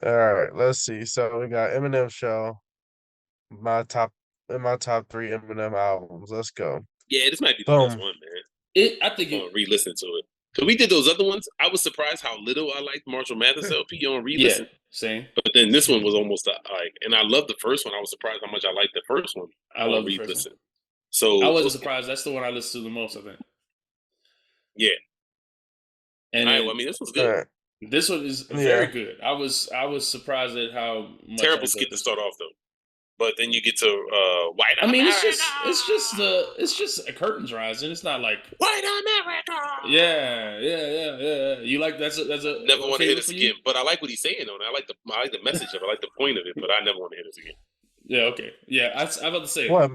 All right, let's see. So we got Eminem show, my top my top three Eminem albums. Let's go. Yeah, this might be the best Boom. one, man. I think I'm gonna re-listen to it. So we did those other ones. I was surprised how little I liked Marshall Mathers LP on yeah, re-listen. same. But then this one was almost like, and I love the first one. I was surprised how much I liked the first one I on love the first one. re-listen. I So wasn't surprised. That's the one I listened to the most, I think. yeah, And all right. Well, then I mean, this was All good. right. this one is very Yeah. good. I was surprised at how much I Terrible enjoyed skit to this one. start off though. But then you get to White I mean, America. it's just a curtains rising. It's not like White America. yeah. You like that's Never a want to hear favorite this for you? again. But I like what he's saying on it. I like the message of it. I like the point of it. But I never want to hear this again. Yeah, okay. Yeah, I'm about to say it. What?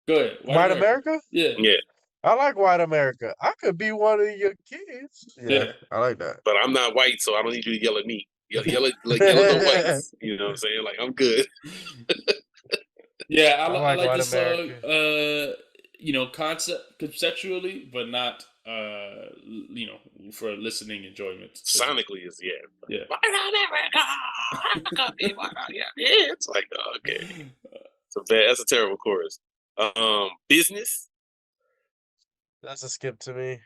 Go ahead. White White America. America? Yeah, Yeah, I like White America. I could be one of your kids. Yeah, yeah. I like that. but I'm not white, so I don't need you to yell at me. Yell at the whites. You know what I'm saying? Like I'm good. Yeah, I I like like White this song. America. Conceptually, but not for listening enjoyment. Sonically, is yeah. Yeah. White America. Yeah, it's like okay. That's a terrible chorus. Business. That's a skip to me.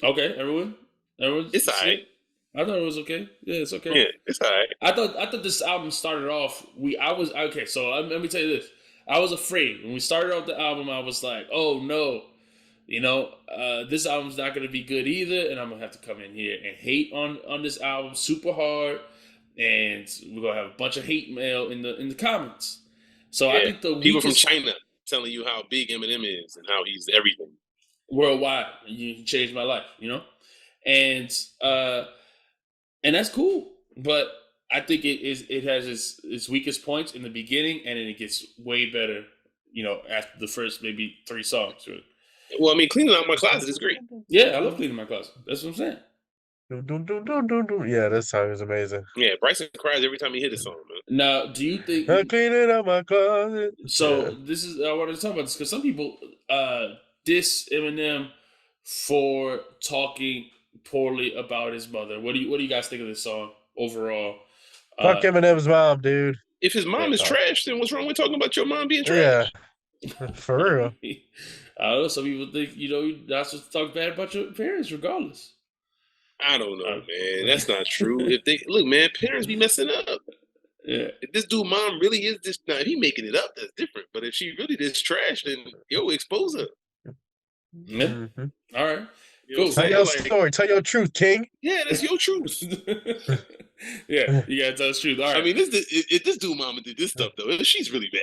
Okay, everyone, It's see alright. it. I thought it was okay. Yeah, it's okay. Yeah, it's alright. I thought this album started off. I was okay. So let me tell you this. I was afraid when we started off the album. I was like, oh no, this album's not gonna be good either, and I'm gonna have to come in here and hate on this album super hard, and we're gonna have a bunch of hate mail in the comments. So I Yeah. think the People from weakest China telling you how big Eminem is and how he's everything. worldwide, you changed my life, and uh, and that's cool. But I think it has its weakest points in the beginning, and then it gets way better, after the first maybe three songs. Really. Well, I mean, cleaning out my closet is great. Yeah, I love cleaning my closet. That's what I'm saying. Yeah, this song is amazing. Yeah, Bryson cries every time he hit a song, man. Now, do you I'm think cleaning out my closet. so? Yeah. This is I wanted to talk about this because some people diss Eminem for talking poorly about his mother. What do you guys think of this song overall? Fuck Uh, Eminem's mom, dude. If his yeah, mom is trash, then what's wrong with talking about your mom being Yeah, trash? for real. I don't know. Some people think you're not supposed to talk bad about your parents, regardless. I don't know, Uh, man. That's not true. If they look, man, parents be messing up. yeah, If this dude mom really is this, now if he making it up, that's different. But if she really this trash, then yo, expose her. yeah. Mhm. All right, You know what I'm cool. Tell saying? your Like, story. Tell your truth, King. yeah, that's your truth. Yeah, you gotta tell the truth. All I right. mean, if this dude mama did this stuff though, she's really bad.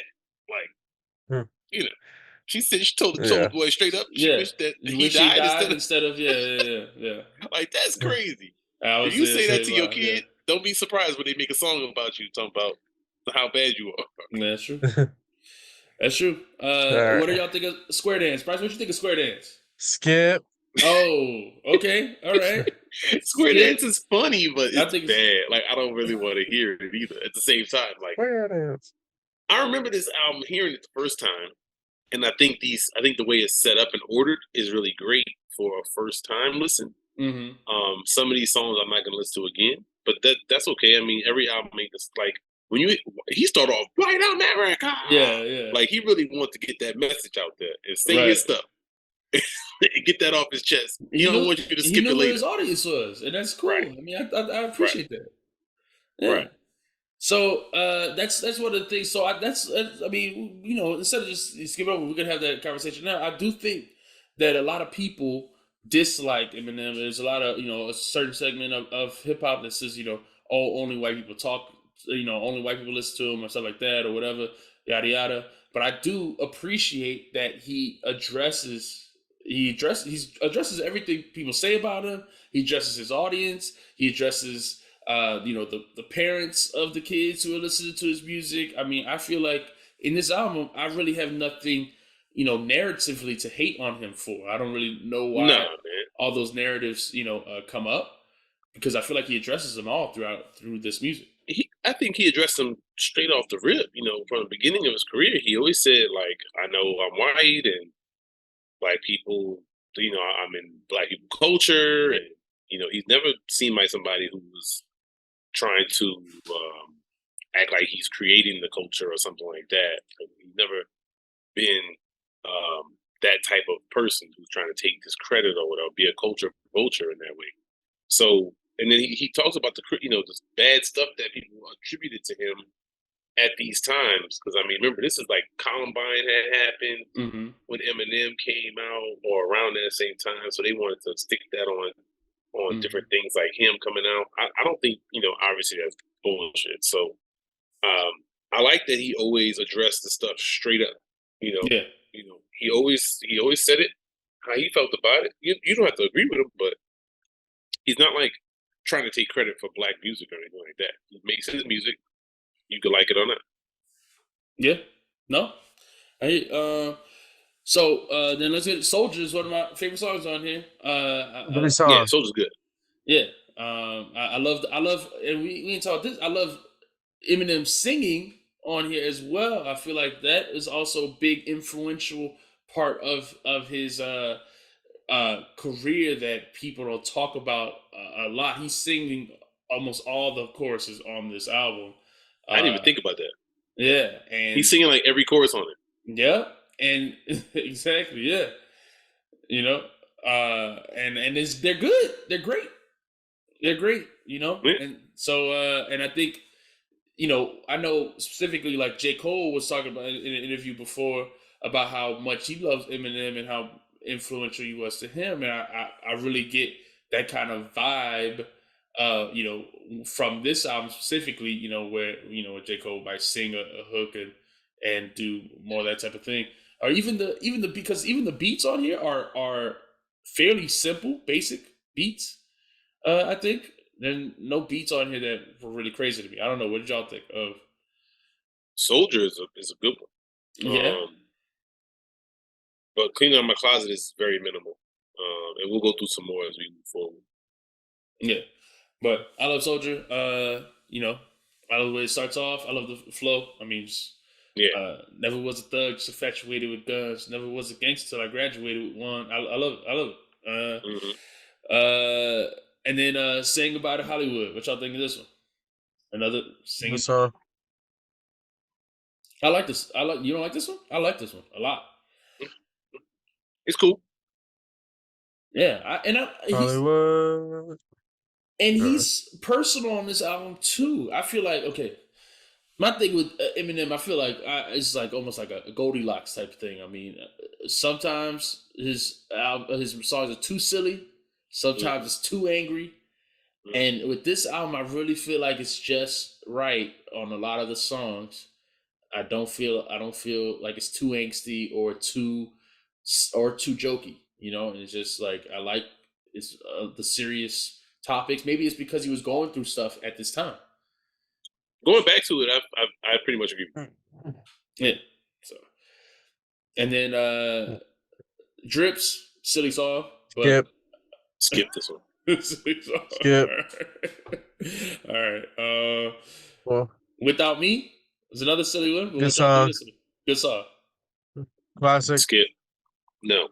Like, you know, she said she told Yeah. the boy straight up she Yeah, wished that you he wish he died died instead of yeah. like that's crazy. I If was you there say that say to your wow, yeah. kid, don't be surprised when they make a song about you talking about how bad you are. That's true. That's true. All What do right. y'all think of Square Dance? Bryce, what you think of Square Dance? Skip. Oh, okay, all right. Square Skip. dance is funny, but I it's think bad. Like I don't really want to hear it either. At the same time, like Where it is. I remember this album hearing it the first time, and I think the way it's set up and ordered is really great for a first time listen. mm-hmm. Some of these songs I'm not gonna listen to again, but that's okay. I mean, every album makes this like when he started off White America, Yeah. like he really wants to get that message out there and say Right. his stuff, and get that off his chest. He don't want you to He skip knew it who later. his audience was, and that's cool. Right, I mean, I right, appreciate that. Yeah. right. So that's one of the things. So I mean, instead of just skip over, we're gonna have that conversation now. I do think that a lot of people dislike Eminem. There's a lot of a certain segment of hip hop that says oh, only white people talk, only white people listen to him or stuff like that or whatever, yada yada. But I do appreciate that he addresses everything people say about him. He addresses his audience. He addresses the parents of the kids who are listening to his music. I mean, I feel like in this album, I really have nothing, narratively to hate on him for. I don't really know No, why man. all those narratives, come up because I feel like he addresses them all through this music. I think he addressed them straight off the rip. From the beginning of his career, he always said like, "I know I'm white and black people. I'm in black people culture." And he's never seemed like somebody who was trying to act like he's creating the culture or something like that. He's never been that type of person who's trying to take this credit or whatever, be a culture vulture in that way. So, and then he talks about the bad stuff that people attributed to him at these times. Because I mean, remember, this is like Columbine had happened when Eminem came out, or around that same time. So they wanted to stick that on different things like him coming out. I don't think obviously that's bullshit. So I like that he always addressed the stuff straight up. Yeah. He always said it how he felt about it. You don't have to agree with him, but he's not like trying to take credit for black music or anything like that. He makes his music. You could like it or not. Yeah. No. So then let's get Soldiers, one of my favorite songs on here. Yeah, Soldier's good. Yeah. I love, and we didn't talk this. I love Eminem singing on here as well. I feel like that is also a big influential part of his career that people don't talk about a lot. He's singing almost all the choruses on this album. I didn't even think about that. Yeah, and he's singing like every chorus on it. Yeah, and exactly, yeah. And they're good. They're great. They're great. Yeah. And so and I think I know specifically like J. Cole was talking about in an interview before about how much he loves Eminem and how influential he was to him, and I really get that kind of vibe. From this album specifically, where J. Cole might sing a hook and do more of that type of thing, or even the beats on here are fairly simple, basic beats. I think there's no beats on here that were really crazy to me. I don't know. What did y'all think of? Soldier is a good one. Yeah. But Cleaning Out My Closet is very minimal. And we'll go through some more as we move forward. Yeah. But I love Soldier. I love the way it starts off. I love the flow. I mean, never was a thug, just infatuated with guns. Never was a gangster till I graduated with one. I love it. And then Saying Goodbye to Hollywood. What y'all think of this one? Another singing song. I like this. You don't like this one? I like this one a lot. It's cool. Yeah, Hollywood. He's personal on this album too. I feel like my thing with Eminem, I feel like it's like almost like a Goldilocks type of thing. I mean, sometimes his songs are too silly, sometimes it's too angry, and with this album, I really feel like it's just right on a lot of the songs. I don't feel like it's too angsty or too jokey. And it's just like I like the serious topics. Maybe it's because he was going through stuff at this time. Going back to it, I pretty much agree. Yeah. So, and then Drips, silly song. Skip this one. Silly song. Skip. All right. Without Me is another silly one. Good song. Good song. Classic. Skip. No.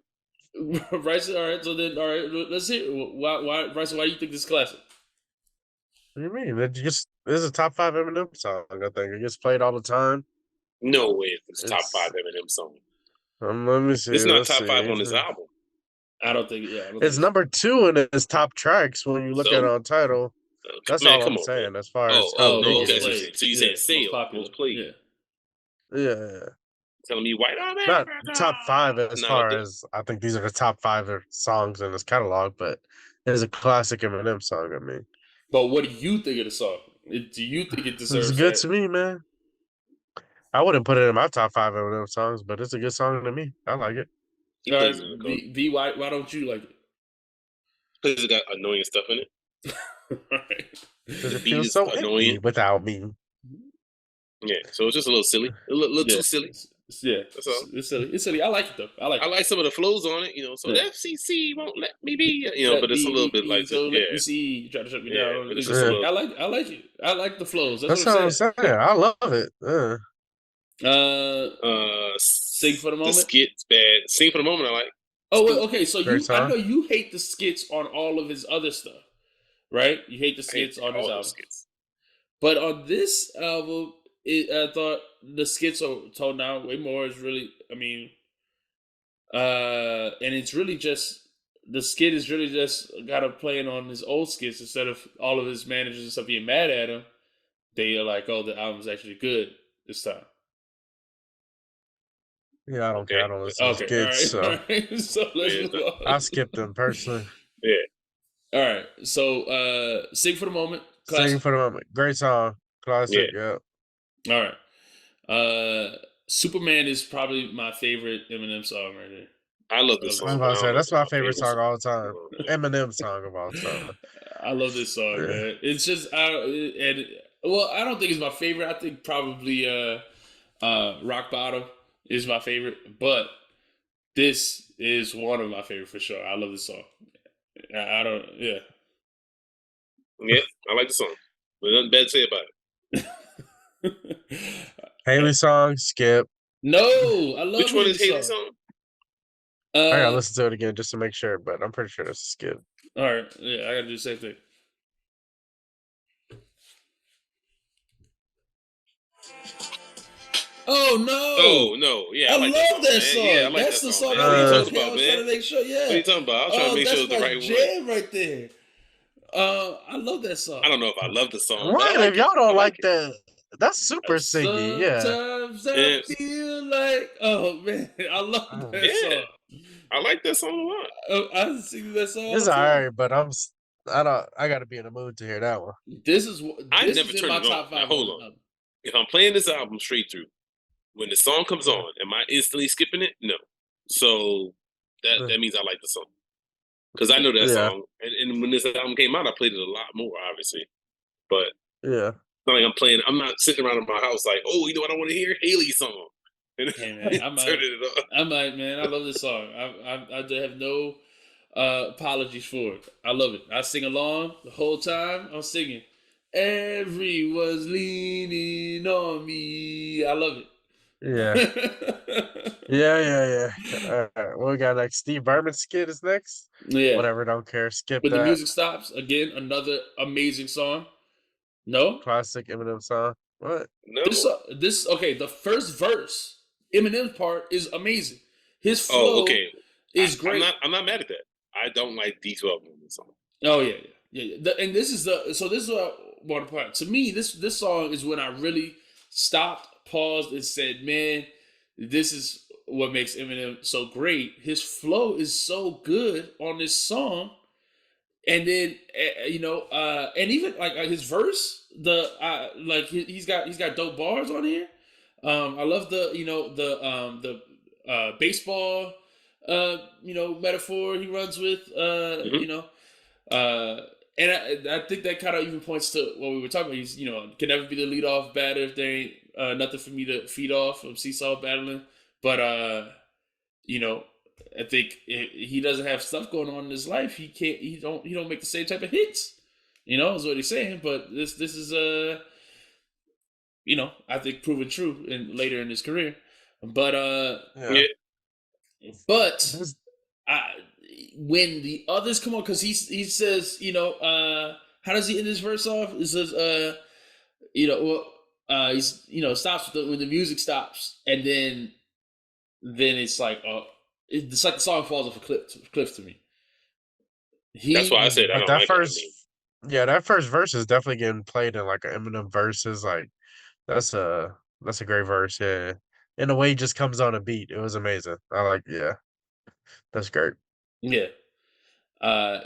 Bryson, all right. So then, all right. Let's hear. Why, Bryson? Why do you think this is classic? What do you mean? This is a top 5 Eminem song. I think it gets played all the time. No way. It's top 5 Eminem song. Let me see. It's not top 5 on this album. I don't think. Yeah, it's number 2 in his top tracks when you look at it on title. That's all I'm saying. As far as okay. So you said sales, most played. Yeah. Telling me White Arm Not top 5 as far as I think these are the top 5 songs in his catalog, but it's a classic Eminem song. I mean, but what do you think of the song? Do you think it deserves? It's good to me, man. I wouldn't put it in my top 5 Eminem songs, but it's a good song to me. I like it. V, why don't you like it? Because it got annoying stuff in it. Right. Because it feels so annoying without me. Yeah, so it's just a little silly, a little too silly. Yeah, that's all. It's silly. It's silly. I like it though. I like some of the flows on it. So the FCC won't let me be. But it's a little bit like so. Let me see. You try to shut me down. I like it. I like the flows. That's what I'm saying. I love it. Sing for the Moment. The skit's bad. Sing for the Moment. I like. Oh, wait, okay. So I know you hate the skits on all of his other stuff, right? You hate the skits on his album. But on this album, I thought the skits are toned down way more. Is really, I mean, and it's really just the skit is really just got him playing on his old skits instead of all of his managers and stuff being mad at him. They are like, "Oh, the album's actually good this time." Yeah, I don't care. Okay. I don't listen to Okay, all skits, right, all so right. So let's Yeah, move on. I skip them personally. yeah. All right, so "Sing for the Moment," Singing classic. for the moment. Great song. Yeah. Classic. Yeah. All right, "Superman" is probably my favorite Eminem song right here. I love I this love I this was song, song. but about I to don't say know if that's it's my my favorite favorite song of all time. song. Eminem song of all time. I love this song, Yeah. man. It's just I don't think it's my favorite. I think probably Rock Bottom is my favorite, but this is one of my favorite for sure. I love this song. I don't yeah. Yeah, I like the song. But nothing bad to say about Haley song, skip. No, I it. love Which one is Haley's Haley's song. song? I gotta Uh, listen to it again just to make sure, but I'm pretty sure that's a skip. all right, yeah, I gotta do the same thing. Oh Oh no, no, yeah, I I like that love song, that man. Yeah, I song. like That's that the song, song man. I What are you was Uh, talking okay. I about, was trying man? to make sure. What are Yeah. you talking about? I was trying to Oh, make sure that's it's the my right one. jam right there. I love that song. I don't know if I love the song, but I what if like it. y'all I don't like like it. that? That's super singy. Yeah. Sometimes I And feel like, oh man, I love Uh, that yeah, song. I like that song a lot. I sing that song all It's the time. alright, but I don't. I gotta be in the mood to hear that one. I This never is in turn my it on. top Now five hold Eminem on. album. If I'm playing this album straight through, when the song comes Uh, on, am I instantly skipping it? No. So that uh, that means I like the song because I know that yeah, song. And when this album came out, I played it a lot more, obviously. But it's yeah, not like I'm playing. I'm not sitting around in my house like, oh, you know what I want to hear? Haley's song, and Hey man, turning it on. I might, man. I love this song. I have no apologies for it. I love it. I sing along the whole time. I'm singing. Everyone's leaning on me. I love yeah, it. yeah. What we got next? Steve Berman skit is next. Yeah. Whatever, don't care. Skip When the that. music stops, again, another amazing song. No, Classic Eminem song. What? No. this okay. The first verse, Eminem's part is amazing. His Oh, flow okay. is I'm great. not. I'm not mad at that. I don't like D12 movement song. Oh yeah. And this is this is one part. To me, this song is when I really stopped, paused, and said, "Man, this is what makes Eminem so great. His flow is so good on this song." And then and even like his verse, he's got dope bars on here. I love the baseball metaphor he runs with. Hmm. And I think that kind of even points to what we were talking about. He's can never be the leadoff batter if there ain't nothing for me to feed off from seesaw battling. But you know, I think if he doesn't have stuff going on in his life, he can't. He don't make the same type of hits. Is what he's saying. But this is I think proven true in later in his career. But Yeah. Yeah. but This, I, when the others come on, because he says, how does he end his verse off? It says, he's stops when the music stops, and then it's like, it's like the song falls off a cliff to me. That's why I He, said I but don't that like it. I mean, that first verse is definitely getting played in like an Eminem verses. Like that's a great verse. Yeah, and the way he just comes on a beat, it was amazing. I like. Yeah, that's great. yeah.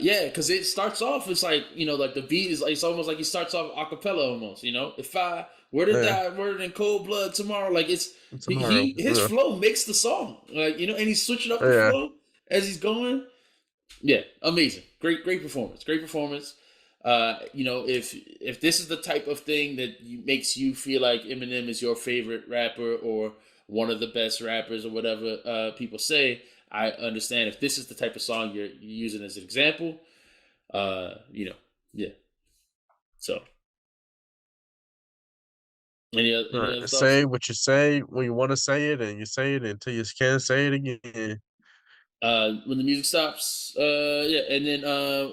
Yeah, because it starts off, it's like, like the beat is like, it's almost like he starts off a cappella almost, If I were to Yeah, die murdered in cold blood tomorrow, like it's, tomorrow. his flow makes the song, like, and he's switching up the Yeah, flow as he's going. Yeah, amazing. Great performance. Great performance. If this is the type of thing that makes you feel like Eminem is your favorite rapper or one of the best rappers or whatever people say, I understand. If this is the type of song you're using as an example, yeah. So, all any other right. thoughts? Say what you say when you want to say it, and you say it until you can't say it again. When the music stops, yeah, and then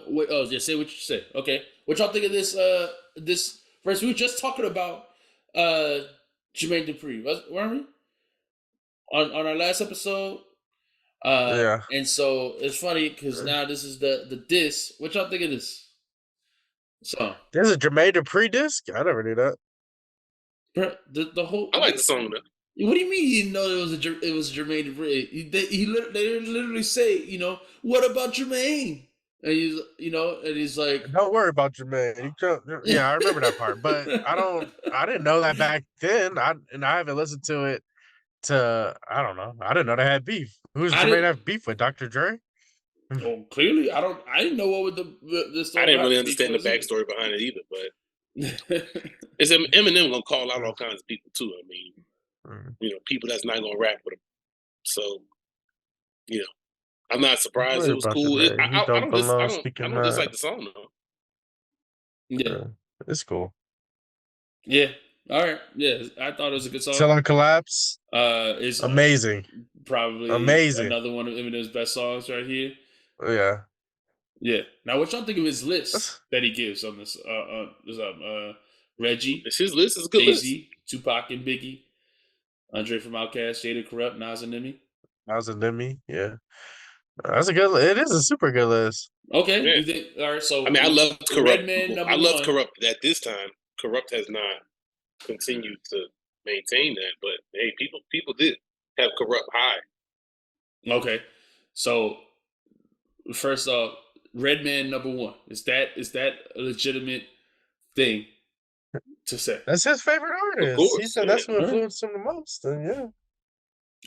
wait, oh yeah, say what you say. Okay, what y'all think of this First, we were just talking about Jermaine Dupri, weren't we? On our last episode. Yeah. And so it's funny because now this is the diss. What y'all think of this? So There's a Jermaine Dupri disc? I never knew that. the whole. I like the song though. What do you mean you didn't know it was Jermaine Dupri? They literally say, what about Jermaine? And he's like, Don't worry about Jermaine. Yeah, I remember that part, but I didn't know that back then. I haven't listened to it I don't know. I didn't know they had beef. Who's I Jermaine didn't. have beef with? Dr. Dre? Well, clearly, I didn't know what the story. I didn't really behind understand the beef was backstory behind it either, but either. it's Eminem gonna call out all kinds of people too. I mean, Mm. people that's not gonna rap with him. So, I'm not surprised. Worry It was about cool. Jermaine. He I don't don't dis I belong don't I speaking don't my dislike the song though. Yeah. It's cool. Yeah. All right. Yeah. I thought it was a good song. Till I Collapse. It's Amazing. probably Amazing. another one of Eminem's best songs right here. Yeah. Yeah. Now, what y'all think of his list that he gives on this? Reggie, It's his list. It's a good list. Jay-Z, Tupac and Biggie, Andre from Outkast, Jada Corrupt, Nas and Nimi. Nas and Nimi. Yeah. That's a good. It is a super good list. Okay. Yeah. You think? All right. So I mean, I loved Corrupt. Redman number I loved one. Corrupt at this time. Corrupt has not continued to maintain that, but hey, people did have Corrupt high. Okay. So first off, Redman number one. Is that a legitimate thing to say? That's his favorite artist. course, He said yeah. that's who influenced him the most. And yeah.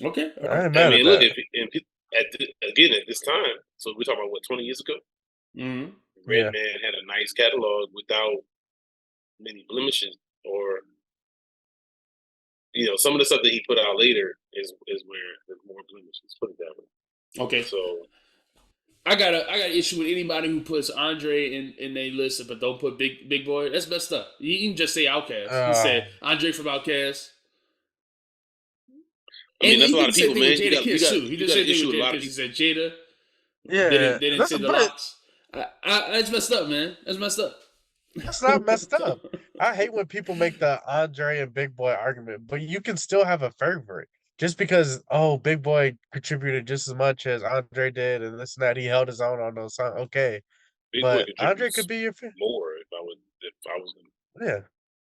Okay. All I right. ain't mad I mean, at look, that. again at this time. So we're talking about what 20 years ago. Mm-hmm. Yeah. Redman had a nice catalog without many blemishes, or some of the stuff that he put out later is where there's more blemishes. Put it that way. Okay. So I got an issue with anybody who puts Andre in their list but don't put Big Boy. That's messed up. You can just say Outkast. He said Andre from Outkast. I mean, that's a lot of people, man. He just said issue with a lot of people. He said Jada. Yeah. They didn't say the locks. That's messed up, man. That's messed up. That's not messed up. I hate when people make the Andre and Big Boy argument, but you can still have a favorite. Just because, Big Boy contributed just as much as Andre did, and this and that, he held his own on those songs. Okay, Big Boy but Andre could be your favorite. more if I was Yeah,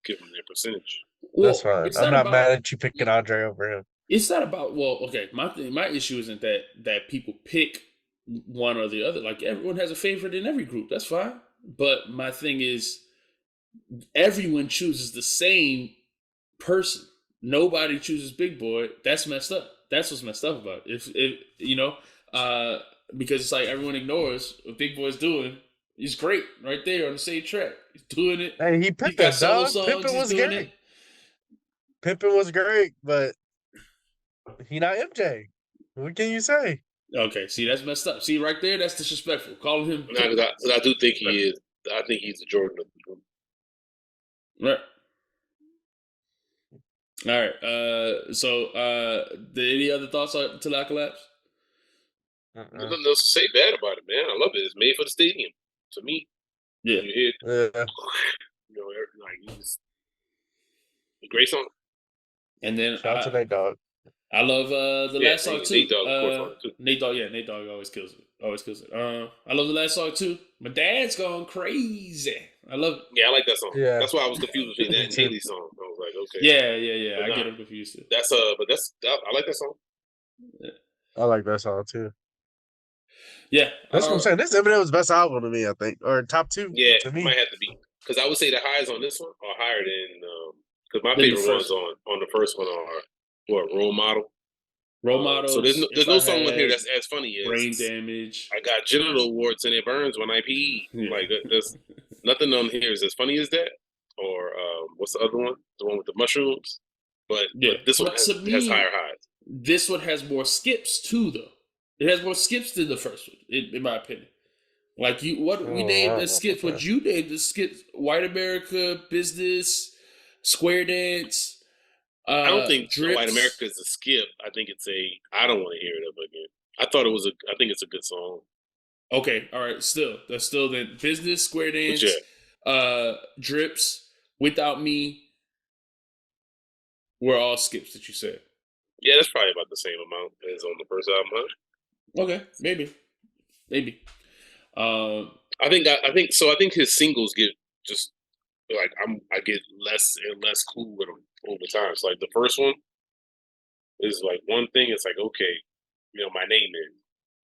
give him their percentage. that's fine. I'm not mad at you picking Andre over him. It's not about okay. My issue isn't that people pick one or the other. Like everyone has a favorite in every group. That's fine. But my thing is, everyone chooses the same person. Nobody chooses Big Boy. That's messed up. That's what's messed up about it. Because it's like everyone ignores what Big Boy's doing. He's great right there on the same track. He's doing it. Hey, he picked that dog. Pimpin' was great. It. Pimpin' was great, but he not MJ. What can you say? Okay, see, that's messed up. See, right there, that's disrespectful. Calling him. No, I do think he is. I think he's a Jordan of the group. Right. All right. So, any other thoughts on Till I Collapse? There's nothing else to say bad about it, man. I love it. It's made for the stadium. To me, yeah. You hear, he's a great song. And then shout out to Nate Dogg. I love the last song too. Nate Dogg, of course, on it too. Nate Dogg always kills it. I love the last song too. My dad's going crazy. I love it. Yeah, I like that song. Yeah. That's why I was confused between that and Haley's song. I was like, okay. Yeah. I get them confused too. I like that song. Yeah. I like that song too. Yeah, that's what I'm saying. This Eminem's best album to me, I think, or top two. Yeah, to me. Might have to be, because I would say the highs on this one are higher than because my favorite ones on the first one are Role Model. Role Model. So there's no song on here that's as funny as Brain Damage. I got genital warts and it burns when I pee. Yeah. Like there's nothing on here is as funny as that. Or what's the other one? The one with the mushrooms. But this one has higher highs. This one has more skips too, though. It has more skips than the first one, in my opinion. Like we named the skips. What you named the skips: White America, Business, Square Dance. I don't think Drips. White America is a skip. I think it's I don't want to hear it ever again. I think it's a good song. Okay, all right. That's still then Business, Square Dance, Drips, Without Me, were all skips that you said. Yeah, that's probably about the same amount as on the first album. Huh? Okay, maybe. I think so. I think his singles get just like I get less and less cool with him over time. It's like the first one is like one thing. It's like okay, my name is.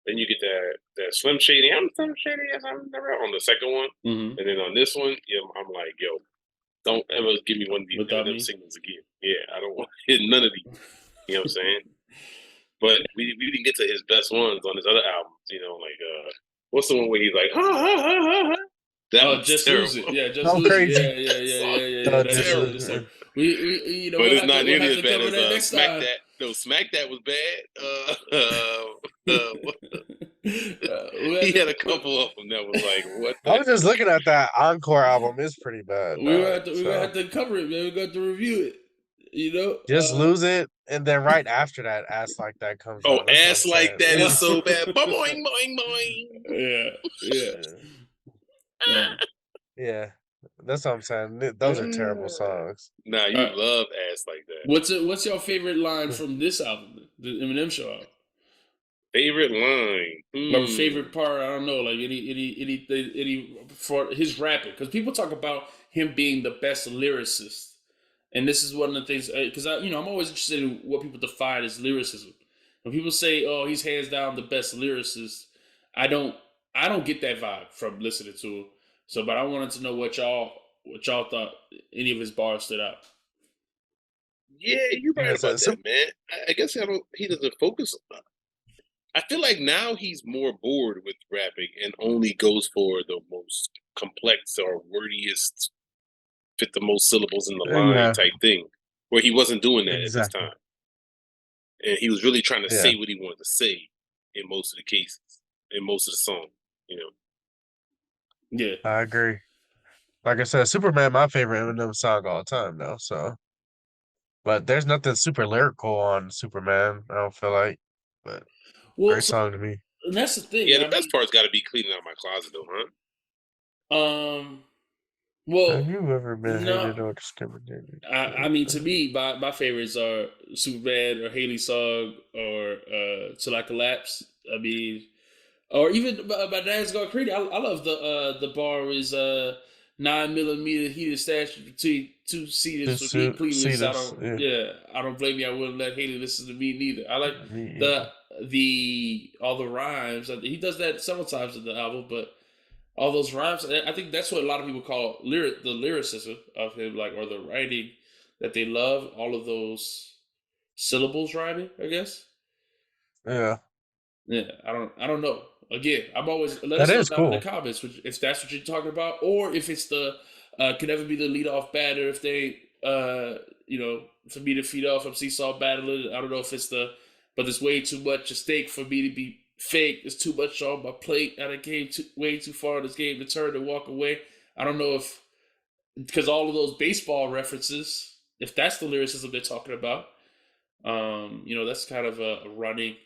Then you get that Slim Shady. I'm Slim Shady. Yes, I'm never on the second one, mm-hmm. and then on this one, I'm like, yo, don't ever give me one of these Without Eminem Me. singles again. Yeah, I don't want to hear none of these. You know what I'm saying? But we didn't get to his best ones on his other albums. Like what's the one where he's like ha ha ha ha ha? That Oh, one's Just Lose It. terrible. Yeah, Just Go Lose It. crazy. Yeah. That's That's terrible. just we But it's not we'll nearly have as to bad cover that as next Smack time. That. No, Smack That was bad. He had a couple of them that was like, what the? I was just looking at that Encore album. It's pretty bad, We're dog. gonna have to cover it, man. We got to review it. Just lose it, and then right after that, Ass Like That comes Oh, on. That's what I'm Ass Like saying. That is so bad. Boing, boing, boing. Yeah. Yeah, that's what I'm saying. Those are terrible songs. Nah, you love Ass Like That. What's your favorite line from this album, the Eminem Show album? Favorite line, Or favorite part? I don't know, like any for his rapping, because people talk about him being the best lyricist, and this is one of the things because I'm always interested in what people define as lyricism. When people say, "Oh, he's hands down the best lyricist," I don't get that vibe from listening to him. So, but I wanted to know what y'all thought any of his bars stood out. Yeah, you're right Yeah, about that, man. I guess he doesn't focus. I feel like now he's more bored with rapping and only goes for the most complex or wordiest, fit the most syllables in the line yeah, type thing, where he wasn't doing that at this exactly. time. And he was really trying to Yeah, say what he wanted to say in most of the cases, in most of the song. Yeah. I agree. Like I said, Superman, my favorite Eminem song all time, though. So, but there's nothing super lyrical on Superman. I don't feel like, but Well, great so song to me. and that's the thing. Yeah, the best part's got to be cleaning out my closet, though, huh? Well, Have you ever been no. hated or discriminated? I mean, to me, my favorites are Superman or Haley Song or Till I Collapse. I mean, or even my Dad's Gone Crazy. I love the bar is 9mm heated statue between two seaters for me, See Cleveland. this? Yeah. I don't blame you. I wouldn't let Haley listen to me neither. I like Me either. the all the rhymes. He does that several times in the album, but all those rhymes. I think that's what a lot of people call the lyricism of him, like or the writing that they love. All of those syllables rhyming, I guess. Yeah, Yeah, I don't know. Again, I'm always let that us know is down in the cool. comments if that's what you're talking about, or if it's the could ever be the lead off batter if they for me to feed off from seesaw battling. I don't know if it's but there's way too much at stake for me to be fake. There's too much on my plate, and I came way too far in this game to turn and walk away. I don't know if because all of those baseball references, if that's the lyricism they're talking about, that's kind of a running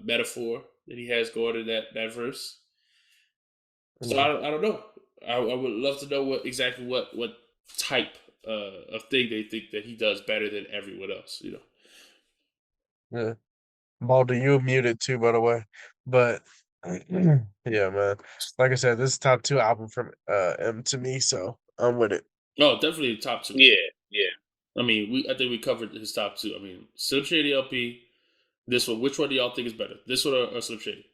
metaphor that he has going in that verse. So Yeah. I don't know. I would love to know what type of thing they think that he does better than everyone else. Yeah. Baldy, you muted too, by the way. But yeah, man. Like I said, this is top 2 album from M to me, so I'm with it. Oh, definitely top 2. Yeah. I mean, I think we covered his top 2. I mean, Slim Shady LP. This one. Which one do y'all think is better? This one or Slim Shady?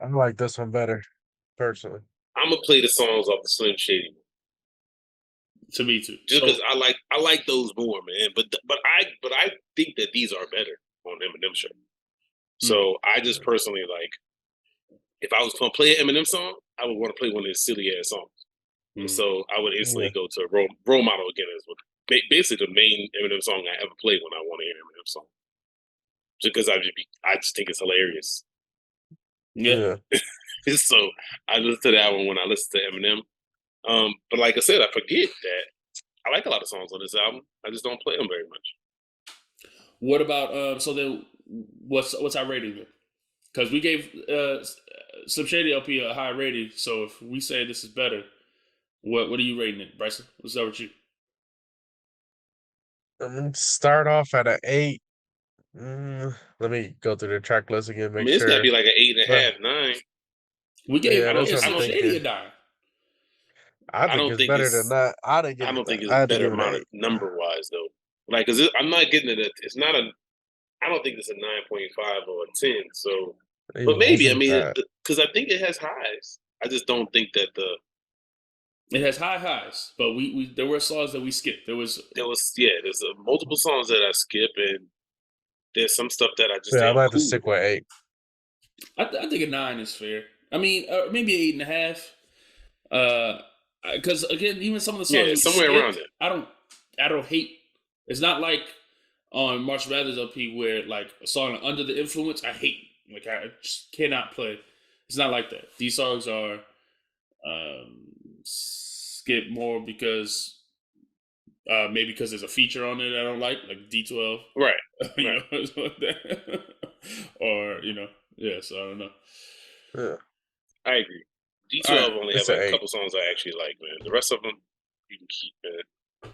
I like this one better, personally. I'm gonna play the songs off the Slim Shady. To me too. Just because I like those more, man. But I think that these are better on Eminem show. So I just personally like if I was gonna play an Eminem song, I would want to play one of his silly ass songs. And so I would instantly go to Role Model again as basically the main Eminem song I ever played when I want to hear an Eminem song. Just because I just think it's hilarious. Yeah. So I listen to that one when I listen to Eminem. But like I said, I forget that I like a lot of songs on this album. I just don't play them very much. What about so then? What's our rating then? Because we gave Slim Shady LP a high rating. So if we say this is better, what are you rating it, Bryson? What's up with you? I'm gonna start off at an 8. Let me go through the track list again, I make mean, it's got to be sure. like an eight and a But half, 9. We gave yeah, I we don't. that's gave what I I'm Slim don't. Shady a thinking. 9. I I think don't it's think better than it's. that. I'd have I given don't think it. it's I a had to better give it an amount of 8. number wise though. Like, cause I'm not getting it. It's not a. I don't think it's a 9.5 or a 10. So, but Yeah, I maybe give I it mean, that. because I think it has highs. I just don't think that It has high highs, but we there were songs that we skipped. there was there's multiple songs that I skip, and there's some stuff that I just Yeah, I ain't might have to cool stick with. with 8. I think a 9 is fair. I mean, maybe 8.5. Because again, even some of the songs Yeah, we somewhere around skipped, there. I don't hate. It's not like on March Madness LP where like a song under the influence I hate. Like I just cannot play. It's not like that. These songs are skip more because maybe because there's a feature on it I don't like D12. Right. You Right. know, or yeah. So I don't know. Yeah, I agree. All right. D12 only have it's an like a 8. couple songs I actually like, man. The rest of them you can keep, man.